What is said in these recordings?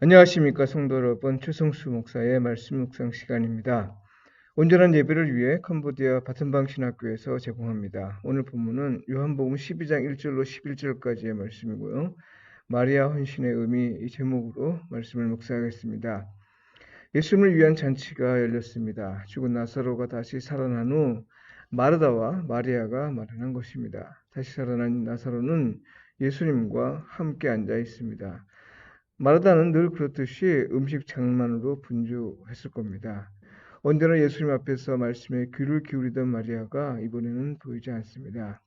안녕하십니까 성도 여러분, 최성수 목사의 말씀 묵상 시간입니다. 온전한 예배를 위해 캄보디아 바튼방 신학교에서 제공합니다. 오늘 본문은 요한복음 12장 1절로 11절까지의 말씀이고요. 마리아 헌신의 의미, 이 제목으로 말씀을 묵상하겠습니다. 예수님을 위한 잔치가 열렸습니다. 죽은 나사로가 다시 살아난 후 마르다와 마리아가 마련한 것입니다. 다시 살아난 나사로는 예수님과 함께 앉아 있습니다. 마르다는 늘 그렇듯이 음식 장만으로 분주했을 겁니다. 언제나 예수님 앞에서 말씀에 귀를 기울이던 마리아가 이번에는 보이지 않습니다.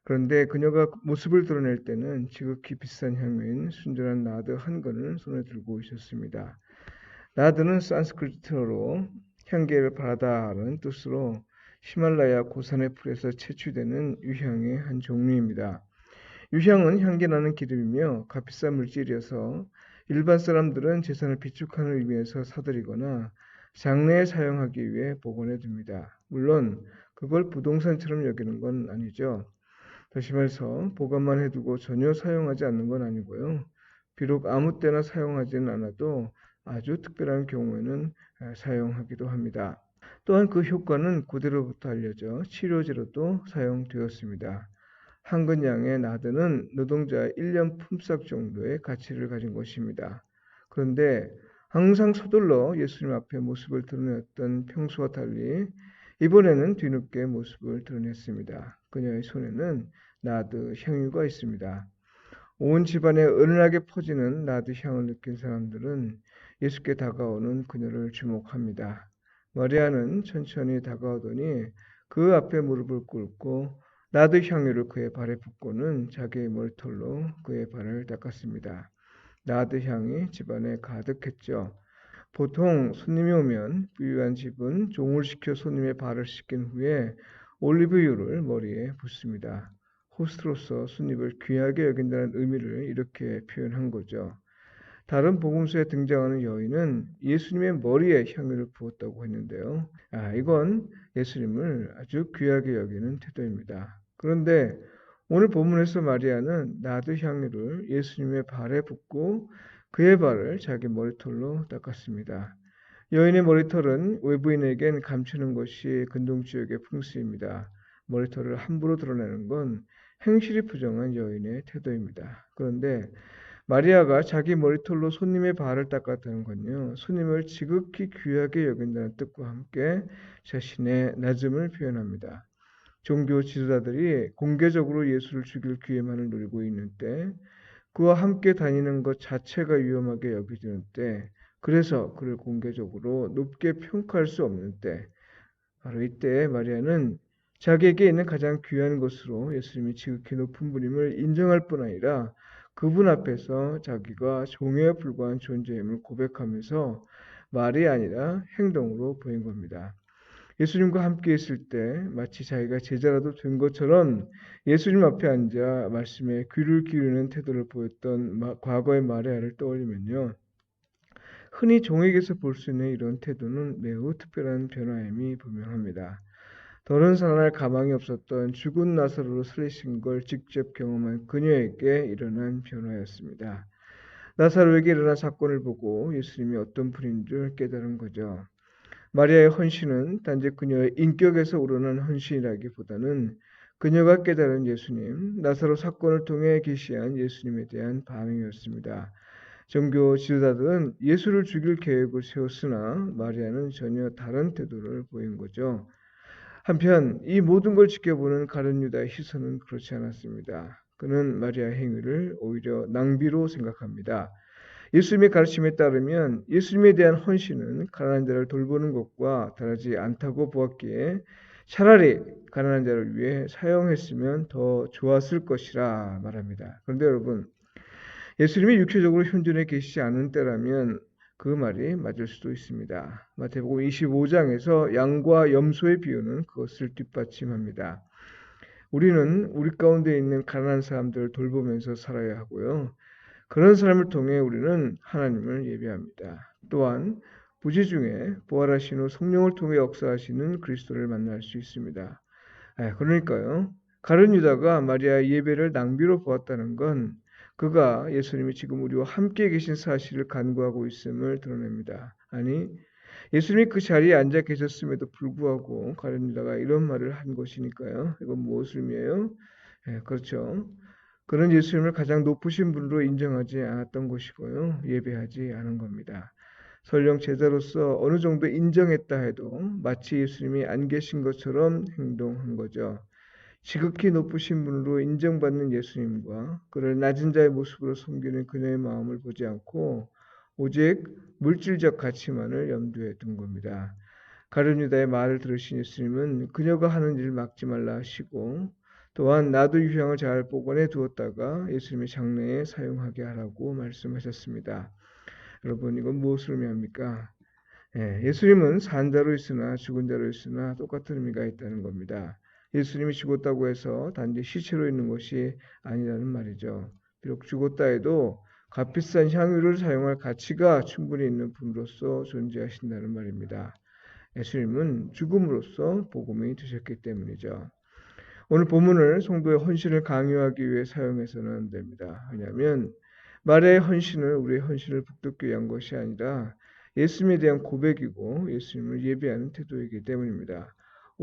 그런데 그녀가 모습을 드러낼 때는 지극히 비싼 향유인 순전한 나드 한 건을 손에 들고 있었습니다. 나드는 산스크리트어로 향기를 바라다라는 뜻으로 히말라야 고산의 풀에서 채취되는 유향의 한 종류입니다. 유향은 향기나는 기름이며 값비싼 물질이어서 일반 사람들은 재산을 비축하는 의미에서 사들이거나 장래에 사용하기 위해 보관해 둡니다. 물론 그걸 부동산처럼 여기는 건 아니죠. 다시 말해서 보관만 해두고 전혀 사용하지 않는 건 아니고요. 비록 아무 때나 사용하지는 않아도 아주 특별한 경우에는 사용하기도 합니다. 또한 그 효과는 고대로부터 알려져 치료제로도 사용되었습니다. 한 근 양의 나드는 노동자의 1년 품삯 정도의 가치를 가진 것입니다. 그런데 항상 서둘러 예수님 앞에 모습을 드러냈던 평소와 달리 이번에는 뒤늦게 모습을 드러냈습니다. 그녀의 손에는 나드 향유가 있습니다. 온 집안에 은은하게 퍼지는 나드 향을 느낀 사람들은 예수께 다가오는 그녀를 주목합니다. 마리아는 천천히 다가오더니 그 앞에 무릎을 꿇고 나드 향유를 그의 발에 붓고는 자기의 머리털로 그의 발을 닦았습니다. 나드 향이 집안에 가득했죠. 보통 손님이 오면 부유한 집은 종을 시켜 손님의 발을 씻긴 후에 올리브유를 머리에 붓습니다. 호스트로서 손님을 귀하게 여긴다는 의미를 이렇게 표현한 거죠. 다른 복음서에 등장하는 여인은 예수님의 머리에 향유를 부었다고 했는데요. 이건 예수님을 아주 귀하게 여기는 태도입니다. 그런데 오늘 본문에서 마리아는 나드 향유를 예수님의 발에 붓고 그의 발을 자기 머리털로 닦았습니다. 여인의 머리털은 외부인에겐 감추는 것이 근동지역의 풍습입니다. 머리털을 함부로 드러내는 건 행실이 부정한 여인의 태도입니다. 그런데 마리아가 자기 머리털로 손님의 발을 닦았다는 건요, 손님을 지극히 귀하게 여긴다는 뜻과 함께 자신의 낮음을 표현합니다. 종교 지도자들이 공개적으로 예수를 죽일 기회만을 노리고 있는 때, 그와 함께 다니는 것 자체가 위험하게 여겨지는 때, 그래서 그를 공개적으로 높게 평가할 수 없는 때, 바로 이때 마리아는 자기에게 있는 가장 귀한 것으로 예수님이 지극히 높은 분임을 인정할 뿐 아니라 그분 앞에서 자기가 종에 불과한 존재임을 고백하면서 말이 아니라 행동으로 보인 겁니다. 예수님과 함께 있을 때 마치 자기가 제자라도 된 것처럼 예수님 앞에 앉아 말씀에 귀를 기울이는 태도를 보였던 과거의 마리아를 떠올리면요, 흔히 종에게서 볼 수 있는 이런 태도는 매우 특별한 변화임이 분명합니다. 더는 살아날 가망이 없었던 죽은 나사로로 살리신 걸 직접 경험한 그녀에게 일어난 변화였습니다. 나사로에게 일어난 사건을 보고 예수님이 어떤 분인 줄 깨달은 거죠. 마리아의 헌신은 단지 그녀의 인격에서 우러난 헌신이라기보다는 그녀가 깨달은 예수님, 나사로 사건을 통해 계시한 예수님에 대한 반응이었습니다. 종교 지도자들은 예수를 죽일 계획을 세웠으나 마리아는 전혀 다른 태도를 보인 거죠. 한편 이 모든 걸 지켜보는 가룟 유다의 시선은 그렇지 않았습니다. 그는 마리아의 행위를 오히려 낭비로 생각합니다. 예수님의 가르침에 따르면 예수님에 대한 헌신은 가난한 자를 돌보는 것과 다르지 않다고 보았기에 차라리 가난한 자를 위해 사용했으면 더 좋았을 것이라 말합니다. 그런데 여러분, 예수님이 육체적으로 현존해 계시지 않은 때라면 그 말이 맞을 수도 있습니다. 마태복음 25장에서 양과 염소의 비유는 그것을 뒷받침합니다. 우리는 우리 가운데 있는 가난한 사람들을 돌보면서 살아야 하고요. 그런 사람을 통해 우리는 하나님을 예배합니다. 또한 부지 중에 부활하신 후 성령을 통해 역사하시는 그리스도를 만날 수 있습니다. 그러니까요, 가룟 유다가 마리아의 예배를 낭비로 보았다는 건 그가 예수님이 지금 우리와 함께 계신 사실을 간구하고 있음을 드러냅니다. 아니, 예수님이 그 자리에 앉아 계셨음에도 불구하고 가룟 유다가 이런 말을 한 것이니까요. 이건 무엇을 의미해요? 그렇죠. 그는 예수님을 가장 높으신 분으로 인정하지 않았던 것이고요. 예배하지 않은 겁니다. 설령 제자로서 어느 정도 인정했다 해도 마치 예수님이 안 계신 것처럼 행동한 거죠. 지극히 높으신 분으로 인정받는 예수님과 그를 낮은 자의 모습으로 섬기는 그녀의 마음을 보지 않고 오직 물질적 가치만을 염두에 둔 겁니다. 가룟 유다의 말을 들으신 예수님은 그녀가 하는 일을 막지 말라 하시고 또한 나도 유향을 잘 보관해 두었다가 예수님의 장례에 사용하게 하라고 말씀하셨습니다. 여러분, 이건 무엇을 의미합니까? 예수님은 산 자로 있으나 죽은 자로 있으나 똑같은 의미가 있다는 겁니다. 예수님이 죽었다고 해서 단지 시체로 있는 것이 아니라는 말이죠. 비록 죽었다 해도 값비싼 향유를 사용할 가치가 충분히 있는 분으로서 존재하신다는 말입니다. 예수님은 죽음으로써 복음이 되셨기 때문이죠. 오늘 본문을 성도의 헌신을 강요하기 위해 사용해서는 안 됩니다. 왜냐하면 말의 헌신을 우리의 헌신을 북돋기 위한 것이 아니라 예수님에 대한 고백이고 예수님을 예배하는 태도이기 때문입니다.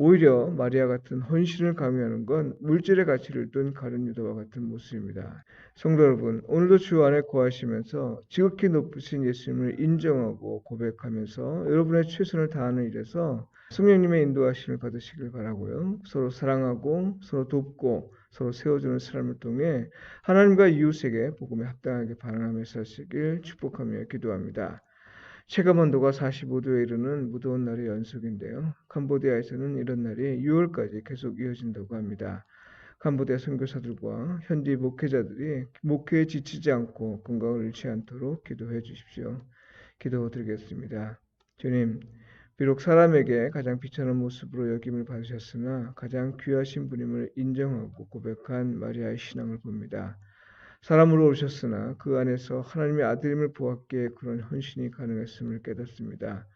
오히려 마리아 같은 헌신을 강요하는 건 물질의 가치를 둔 가룟 유다와 같은 모습입니다. 성도 여러분, 오늘도 주 안에 거하시면서 지극히 높으신 예수님을 인정하고 고백하면서 여러분의 최선을 다하는 일에서 성령님의 인도하심을 받으시길 바라고요. 서로 사랑하고 서로 돕고 서로 세워주는 삶을 통해 하나님과 이웃에게 복음에 합당하게 반응하며 사시길 축복하며 기도합니다. 체감 온도가 45도에 이르는 무더운 날의 연속인데요. 캄보디아에서는 이런 날이 6월까지 계속 이어진다고 합니다. 캄보디아 선교사들과 현지 목회자들이 목회에 지치지 않고 건강을 잃지 않도록 기도해 주십시오. 기도드리겠습니다. 주님, 비록 사람에게 가장 비천한 모습으로 여김을 받으셨으나 가장 귀하신 분임을 인정하고 고백한 마리아의 신앙을 봅니다. 사람으로 오셨으나 그 안에서 하나님의 아들임을 보았기에 그런 헌신이 가능했음을 깨닫습니다.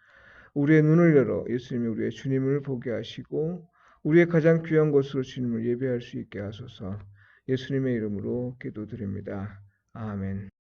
우리의 눈을 열어 예수님이 우리의 주님을 보게 하시고 우리의 가장 귀한 것으로 주님을 예배할 수 있게 하소서. 예수님의 이름으로 기도드립니다. 아멘.